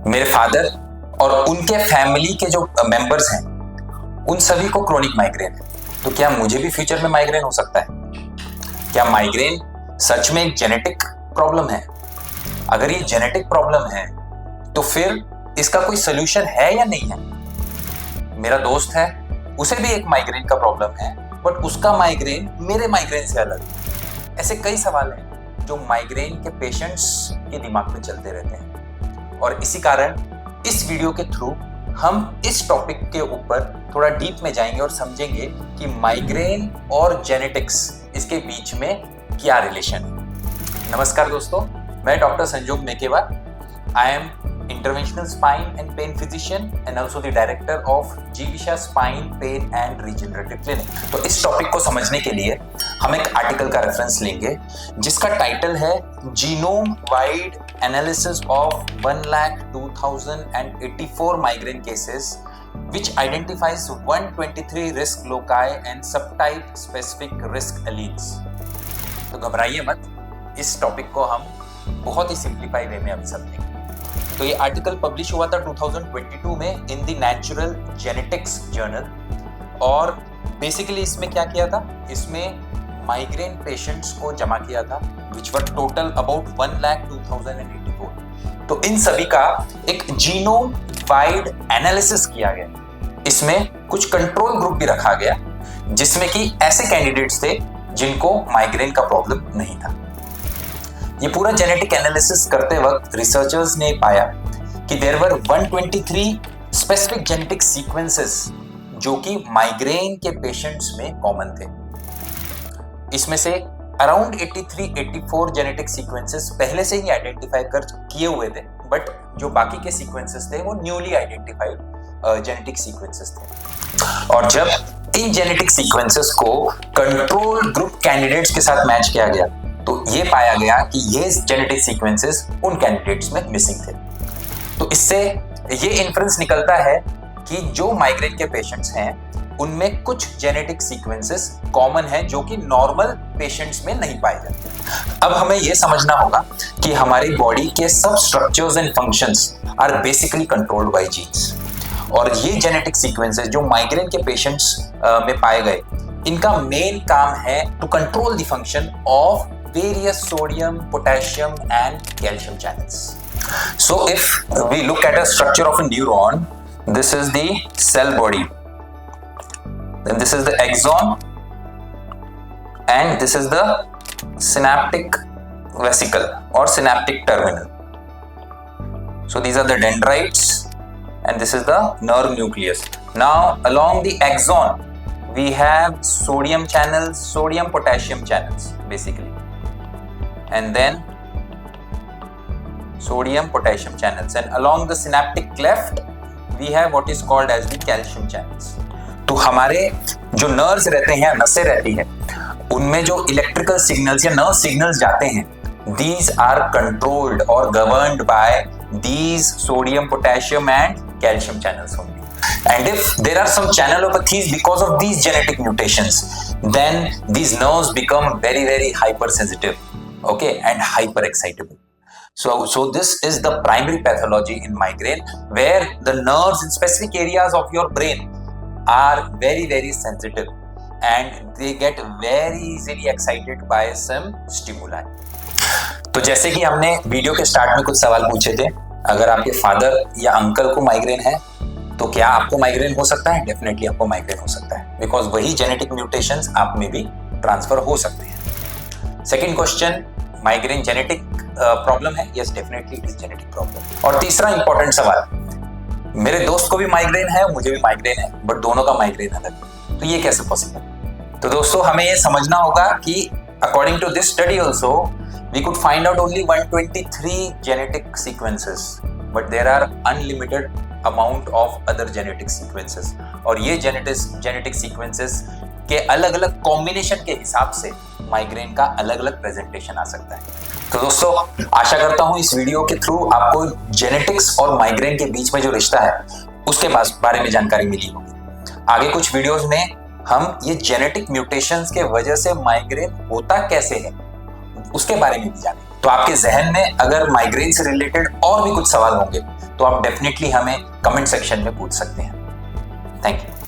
मेरे फादर और उनके फैमिली के जो मेंबर्स हैं उन सभी को क्रोनिक माइग्रेन है, तो क्या मुझे भी फ्यूचर में माइग्रेन हो सकता है? क्या माइग्रेन सच में एक जेनेटिक प्रॉब्लम है? अगर ये जेनेटिक प्रॉब्लम है तो फिर इसका कोई सोल्यूशन है या नहीं है? मेरा दोस्त है, उसे भी एक माइग्रेन का प्रॉब्लम है, बट उसका माइग्रेन मेरे माइग्रेन से अलग है। ऐसे कई सवाल हैं जो माइग्रेन के पेशेंट्स के दिमाग में चलते रहते हैं, और इसी कारण इस वीडियो के थ्रू हम इस टॉपिक के ऊपर थोड़ा डीप में जाएंगे और समझेंगे कि माइग्रेन और जेनेटिक्स, इसके बीच में क्या रिलेशन है। नमस्कार दोस्तों, मैं doctor Sanjog Mekewar. I am interventional spine and pain physician and also the director of Jivisha Spine Pain and Regenerative Clinic। तो इस टॉपिक को समझने के लिए हम एक आर्टिकल का रेफरेंस लेंगे जिसका टाइटल है genome wide analysis of 1,02,084 migraine cases which identifies 123 risk loci and subtype specific risk alleles। तो घबराइए मत, इस टॉपिक को हम बहुत ही सिंप्लीफाई वे में अभी समझेंगे। तो ये आर्टिकल पब्लिश हुआ था 2022 में in the natural genetics journal, और बेसिकली इसमें क्या किया था, इसमें माइग्रेन पेशेंट्स को जमा किया था विच वर टोटल अबाउट 1,02,084। तो इन सभी का एक जीनोम वाइड एनालिसिस किया गया। इसमें कुछ कंट्रोल ग्रुप भी रखा गया जिसमें कि ऐसे कैंडिडेट्स थे जिनको माइग्रेन का प्रॉब्लम नहीं था। ये पूरा जेनेटिक एनालिसिस करते वक्त रिसर्चर्स ने पाया कि there were 123 specific genetic sequences जो कि माइग्रेन के पेशेंट्स में कॉमन थे। इसमें से अराउंड 84 जेनेटिक सीक्वेंसेस पहले से ही आइडेंटिफाई कर किए हुए थे, बट जो बाकी के सीक्वेंसेस थे वो न्यूली आइडेंटिफाइड जेनेटिक सीक्वेंसेस थे। और जब इन जेनेटिक सीक्वेंसेस को कंट्रोल ग्रुप कैंडिडेट्स के साथ मैच किया गया तो ये पाया गया कि ये जेनेटिक सीक्वेंसेस उन कैंडिडेट्स में मिसिंग थे। तो इससे ये इन्फ्रेंस निकलता है कि जो माइग्रेन के पेशेंट्स हैं उनमें कुछ जेनेटिक सीक्वेंसेस कॉमन हैं जो कि नॉर्मल पेशेंट्स में नहीं पाए जाते। अब हमें ये समझना होगा कि हमारी बॉडी के सब structures and functions are basically controlled by genes, और ये जेनेटिक सीक्वेंसेस जो माइग्रेन के पेशेंट्स में पाए गए, इनका मेन काम है to control the function of various sodium, potassium and calcium channels. So if we look at a structure of a neuron, this is the cell body, then this is the axon, and this is the synaptic vesicle or synaptic terminal. So these are the dendrites and this is the nerve nucleus. Now along the axon we have sodium channels, sodium potassium channels basically, and then sodium potassium channels, and along the synaptic cleft we have what is called as the calcium channels। तो हमारे जो nerves रहते हैं, नसें रहती हैं, उनमें जो इलेक्ट्रिकल सिग्नल्स या नर्व सिग्नल्स जाते हैं, these are controlled or governed by these sodium potassium and calcium channels only। And if there are some channelopathies because of these genetic mutations, then these nerves become very hypersensitive, okay, and hyper excitable। So this is the primary pathology in migraine, where the nerves in specific areas of your brain are very sensitive and they get very easily excited by some stimuli। तो जैसे कि हमने video के start में कुछ सवाल पूछे थे, अगर आपके फादर या अंकल को माइग्रेन है तो क्या आपको माइग्रेन हो सकता है? डेफिनेटली आपको माइग्रेन हो सकता है, बिकॉज वही जेनेटिक म्यूटेशंस आप में भी ट्रांसफर हो सकते हैं। Second question, migraine genetic problem है? Yes, definitely it is genetic problem. और तीसरा इंपॉर्टेंट सवाल, मेरे दोस्त को भी माइग्रेन है, मुझे भी माइग्रेन है, बट दोनों का माइग्रेन अलग, तो ये कैसे पॉसिबल? तो दोस्तों हमें ये समझना होगा कि according to this study also we could find out only 123 genetic sequences, but there are unlimited amount of other genetic sequences, और ये जेनेटिक सीक्वेंसेस के अलग अलग कॉम्बिनेशन के हिसाब से माइग्रेन का अलग अलग प्रेजेंटेशन आ सकता है। तो दोस्तों आशा करता हूं इस वीडियो के थ्रू आपको जेनेटिक्स और माइग्रेन के बीच में जो रिश्ता है उसके बारे में जानकारी मिली होगी। आगे कुछ वीडियोस में हम ये जेनेटिक म्यूटेशंस के वजह से माइग्रेन होता कैसे है उसके बारे में भी जानेंगे। तो आपके जहन में अगर माइग्रेन से रिलेटेड और भी कुछ सवाल होंगे तो आप डेफिनेटली हमें कमेंट सेक्शन में पूछ सकते हैं। Thank you.